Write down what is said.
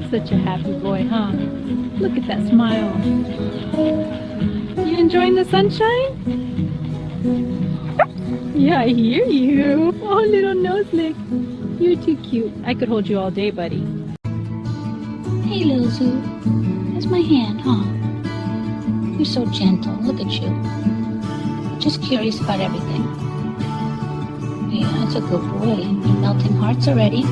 Such a happy boy, huh? Look at that smile. You enjoying the sunshine? Yeah, I hear you. Oh, little nose lick. You're too cute. I could hold you all day, buddy. Hey, little Zoo. Here's my hand, huh? You're so gentle. Look at you. Just curious about everything. Yeah, that's a good boy. You're melting hearts already.